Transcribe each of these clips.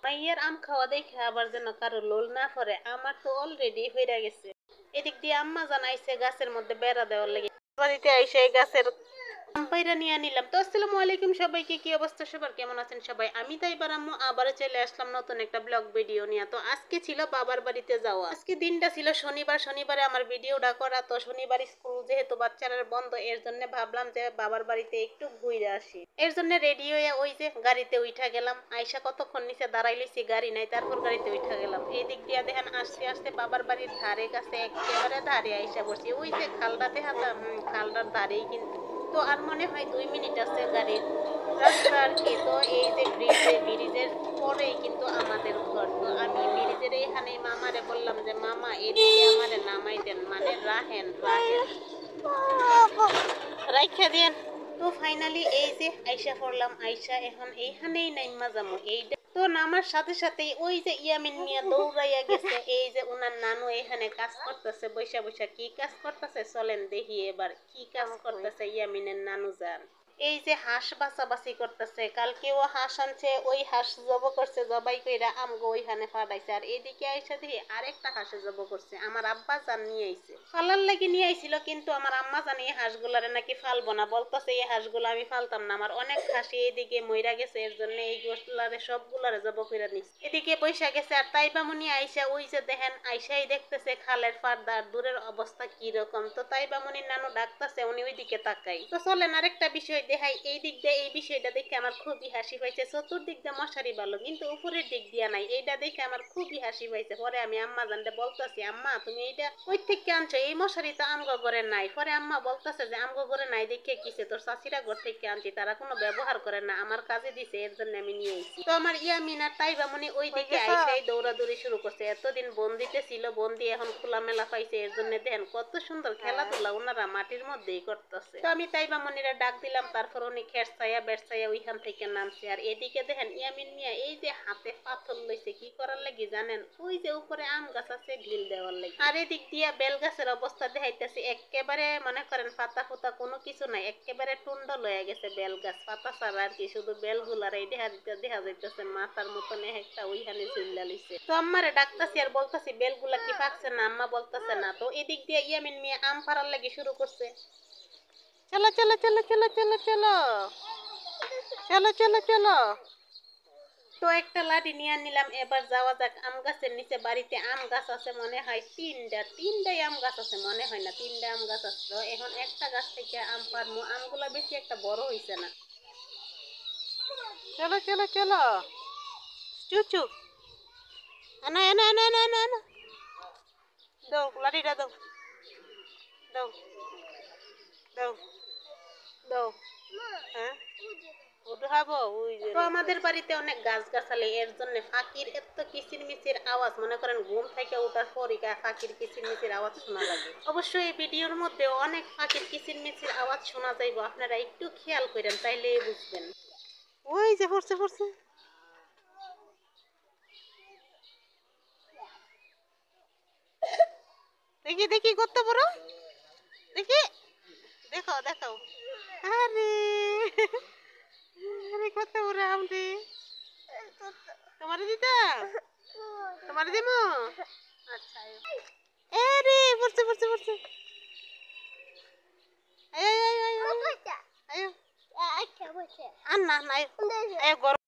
মাইয়ের আম খাওয়া দেখে আবার যেন কারো লোল না করে, আমার তো অলরেডি হইরা গেছে। এদিক দিয়ে আম্মা জানাইছে গাছের মধ্যে বেড়া দেওয়ার লাগে, বাড়িতে আইসে এই গাছের আম পাইরা নিয়ে নিলাম। তো আসসালামু আলাইকুম সবাইকে, কি অবস্থা সবার, কেমন আছেন সবাই? আমি তাই আম্মু আবারও চলে আসলাম নতুন একটা ব্লগ ভিডিও নিয়ে। তো আজকে ছিল বাবার বাড়িতে যাওয়া, আজকে দিনটা ছিল শনিবার। শনিবারে আমার ভিডিওটা করা, তো শনিবার স্কুল যেহেতু বাচ্চারা বন্ধ, এর জন্য ভাবলাম যে বাবার বাড়িতে একটু ঘুরে আসি। এর জন্য রেডি হয়ে ওই যে গাড়িতে উঠা গেলাম। আইসা কতক্ষণ নিচে দাঁড়াই লইছি, গাড়ি নাই, তারপর গাড়িতে উঠা গেলাম। এই দিক দিয়ে দেখেন আস্তে আস্তে বাবার বাড়ির ধারে কাছে একেবারে ধারে আইসা বসি। ওই যে খালটা দেখাতাম, খালটার ধারেই কিন্তু। তো আর মনে হয় 2 মিনিট আছে গাড়ির রাস্তা আর কি। তো এই যে ব্রিজের পরেই কিন্তু আমাদের ঘর। তো আমি ব্রিজের এখানে মামারে বললাম যে মামা এদিকে আমারে নামাই দেন, মানে রাহেন রাহেন রাইখা দেন। তো ফাইনালি এই যে আইসা পড়লাম, আইসা এখন এইখানেই নাইমা যামু। এইটা তো নামার সাথে সাথেই ওই যে ইয়ামিন মিয়া দৌড়াইয়া গেছে। এই যে উনার নানু এখানে কাজ করতেছে, বৈশা বৈশা কি কাজ করতেছে চলেন দেখি এবার কি কাজ করতেছে ইয়ামিনের নানু যান। এই যে হাঁস বাছাবাছি করতেছে, কালকেও হাঁস আনছে, ওই হাঁস জব করছে, জবাই কইরা আমগো ওইখানে ফাটাইছে। আর এদিকে আইসা দেখি আরেকটা হাঁসে জব করছে, আমার আব্বা জান নিয়ে আইছে, ফালার লাগি নিয়ে আইছিল। কিন্তু আমার আম্মা জানি এই হাঁসগুলারে নাকি ফালবো না, বলতেছে এই হাঁসগুলো আমি ফালতাম না, আমার অনেক হাসি এইদিকে মইরা গেছে, এর জন্য এই গোসলারে সবগুলারে জব কইরা নিচ্ছে। এদিকে বৈশা গেছে। আর তাইবামুনি আইসা ওই যে দেখেন আইসাই দেখতেছে খালের ফারদার দূরের অবস্থা কি রকম। তো তাইবামুনির নানু ডাকতেছে, উনি ওইদিকে তাকাই। তো চলেন আরেকটা বিষয় দেখাই। এই দিক দিয়ে এই বিষয়টা দেখে আমার খুবই হাসি পাইছে। চতুর্দিক দিয়ে মশারি ভালো, কিন্তু উপরের দিক দিয়ে নাই, এইটা দেখে আমার খুবই হাসি পাইছে। পরে আমি আম্মা জানতে বলতেছি, আম্মা তুমি এইটা কই থেকে আনছো, এই মশারি তো আমগো ঘরে নাই। পরে আম্মা বলতেছে যে আমগো ঘরে নাই দেখে কিসে, তোর চাচিরা ঘর থেকে আনছি, তারা কোনো ব্যবহার করে না, আমার কাজে দিছে, এর জন্য আমি নিয়ে আইছি। তো আমার ইয়ামিনা তাইবামুনি ওই দিকে আইসাই দৌড়াদৌড়ি শুরু করছে। এতদিন বন্দিতে ছিল, বন্দি এখন খোলামেলা পাইছে, এর জন্য দেখেন কত সুন্দর খেলাধুলা ওনারা মাটির মধ্যেই করতেছে। তো আমি তাইবামুনিরা ডাক দিলাম, তারপর উনি খেরছাইয়া বেরছাইয়া ওইখান থেকে নামছে। আর এদিকে দেখেন ইয়ামিন মিয়া এই যে হাতে পাথর লইছে, কি করার লাগি জানেন? ওই যে উপরে আম গাছ আছে গ্রিল দেওয়ার লাগি। আর এদিক দিয়া বেল গাছের অবস্থা দেখাইতেছে, একেবারে মনে করেন পাতা ফুতা কোনো কিছু নাই, একেবারে টুন্ড লয়ে গেছে বেল গাছ, পাতা ছাড়া আর কি, শুধু বেল গুলার এই দেখা যাইতেছে মাথার মতন একটা ওইখানে চিল্লা লইছে। তো আম্মারে ডাকতাছি আর বলতাছি বেলগুলা কি পাকছে না, আম্মা বলতাছে না। তো এদিক দিয়ে ইয়ামিন মিয়া আম পাড়ার লাগি শুরু করছে। চলো চলো চলো চলো চলো চলো চলো চলো চলো। তো একটা লাঠি নিয়ে নিলাম, এবার যাওয়া যাক। আম গাছের নিচে বাড়িতে আম গাছ আছে মনে হয় তিনটাই আম গাছ আছে মনে হয়, না তিনটা আম গাছ আছে। তো এখন একটা গাছ থেকে আম পারমু, আমগুলা বেশি একটা বড় হইছে না। চলো চলো চলো চুচু, এনা এনা এনা এনা এনা এনা দাও লাঠিটা দাও দাও দাও দাও। হ্যাঁ উঠাবো ওই যে। তো আমাদের বাড়িতে অনেক গাছ গাছালি, এর জন্য ফাঁকির এত কিচির মিচির আওয়াজ, মনে করেন ঘুম থেকে ওঠার পরই ফাঁকির কিচির মিচির আওয়াজ শোনা লাগে। অবশ্যই এই ভিডিওর মধ্যে অনেক ফাঁকির কিচির মিচির আওয়াজ শোনা যাইব, আপনারা একটু খেয়াল করেন তাইলে বুঝবেন। ওই যে পড়ছে পড়ছে। দেখি দেখি কত বড়, দেখি দেখো দেখো। আরে আরে কত বড় আম রে, তোমারে দিতা, তোমারে দিমু। আচ্ছা এ রে পড়ছে পড়ছে পড়ছে। আয় আয় আয় আয় আয় আর না নাই আয় গরম।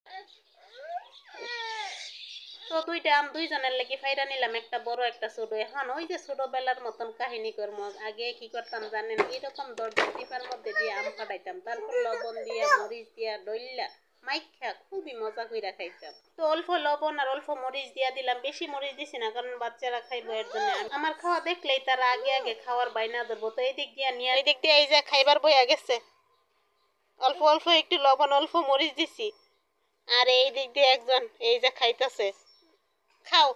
তো দুইটা আম দুইজনের লাগি ফাইরা নিলাম, একটা বড় একটা ছোট। এখন ওই যে ছোটবেলার মতন কাহিনী করবো। আগে কি করতাম জানেন? এরকম দরজার টিপার মধ্যে দিয়ে আম ফাটাইতাম, তারপর লবণ দিয়া মরিচ দিয়া ডইল্লা মাইখা খুবই মজা কইরা খাইতাম। তো অল্প লবণ আর অল্প মরিচ দিয়া দিলাম, বেশি মরিচ দিছি না, কারণ বাচ্চারা খাইবো এর জন্য। আমার খাওয়া দেখলেই তারা আগে আগে খাওয়ার বাইনা ধরবো। তো এই দিক দিয়া নিয়ে এই দিক দিয়ে এই যে খাইবার বইয়া গেছে, অল্প অল্প একটু লবণ অল্প মরিচ দিছি। আর এই দিক দিয়ে একজন এই যে খাইতেছে, খাও।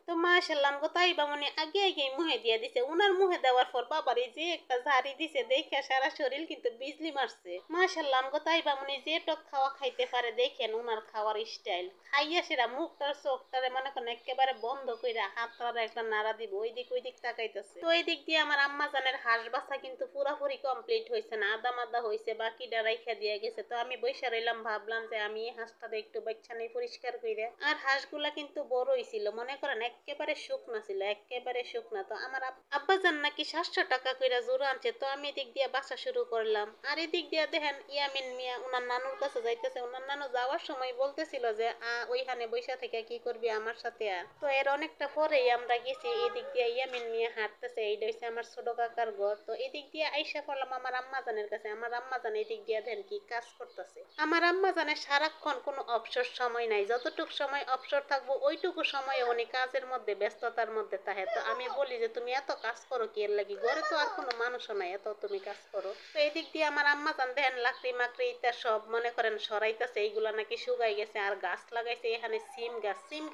তো মাশাআল্লাহ আমগো তাইবা মনে আগে আগে মুহে দিয়া দিছে উনার মুহে দেওয়ার পর বাবার এই যে একটা ঝাড়ি দিছে দেখে সারা শরীর কিন্তু বিজলি মারছে মাশাআল্লাহ আমগো তাইবা মনে যে টক খাওয়া খাইতে পারে দেখেন উনার খাওয়ার স্টাইল খাইয়া সেরা মুখটার চোখটারে মনে করেন একেবারে বন্ধ কইরা হাতটারে একটা নাড়া দিব ওই দিক তাকাইতেছে তো এই দিক দিয়ে আমার আম্মা জানের হাঁস বাছা কিন্তু পুরাপুরি কমপ্লিট হয়েছে না আদা মাদা হয়েছে বাকিটা রাইখা দিয়ে গেছে তো আমি বইসা রইলাম ভাবলাম যে আমি এই হাঁসটারে একটু বাচ্চা নেই পরিষ্কার কইরা আর হাঁসগুলা কিন্তু বড়ই ছিল মনে করেন একেবারে শুকনা ছিল একেবারে শুকনা তো আমার আব্বাজান নাকি 700 টাকা কইরা জোড়া আনছে তো আমি এদিক দিয়ে বাসা শুরু করলাম আর এদিক দিয়ে দেখেন ইয়ামিন মিয়া উনার নানুর কাছে যাইতেছে উনার নানু যাওয়ার সময় বলতেছিল যে ওইখানে বৈশা থেকে কি করবি আমার সাথে তো এর অনেকটা পরেই আমরা গেছি এদিক দিয়ে ইয়ামিন মিয়া হাঁটতেছে এইটা হচ্ছে আমার ছোট কাকার ঘর তো এদিক দিয়ে আইসা পড়লাম আমার আম্মাজানের কাছে আমার আম্মাজান এদিক দিয়ে দেন কি কাজ করতেছে আমার আম্মাজানের সারাক্ষণ কোনো অবসর সময় নাই যতটুকু সময় অবসর থাকবো ওইটুকু সময় উনি কাজের মধ্যে ব্যস্ততার মধ্যে থাকে তো আমি বলি যে তুমি এত কাজ করো কি এর লাগি ঘরে তো আর কোনো মানুষও নাই এত তুমি কাজ করো তো এদিক দিয়ে আমার আম্মাজান দেখেন লাকড়ি মাকড়ি ইত্যা সব মনে করেন সরাইতেছে এইগুলা নাকি শুকাই গেছে আর গাছ লাগাইছে এখানে সিম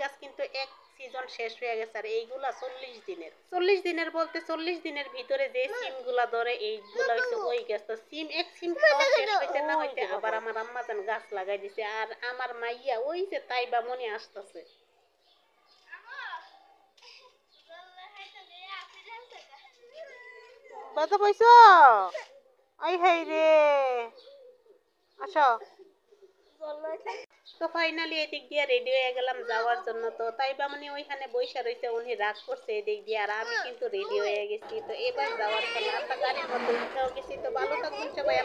গাছ কিন্তু এক সিজন শেষ হয়ে গেছে আর এইগুলা 40 দিনের বলতে 40 দিনের ভিতরে যে সিম গুলা ধরে এইগুলা হচ্ছে ওই গাছ তো এক সিম খাওয়া শেষ হইতে না হইতে আবার আমার আম্মাজান গাছ লাগাই দিছে আর আমার মাইয়া ওই যে তাইবা মনে আসতেছে বাতা পাইছো আই হাই রে আসো তো ফাইনালি এদিক দিয়ে রেডি হয়ে গেলাম যাওয়ার জন্য তো তাইবা মানে ওইখানে বইসা রইছে উনি রাগ করছে এদিক দিয়ে আর আমি কিন্তু রেডি হয়ে গেছি তো এবার যাওয়ার পালা আমরা গাড়ির মধ্যে উঠেও গেছি তো ভালো থাকবেন সবাই।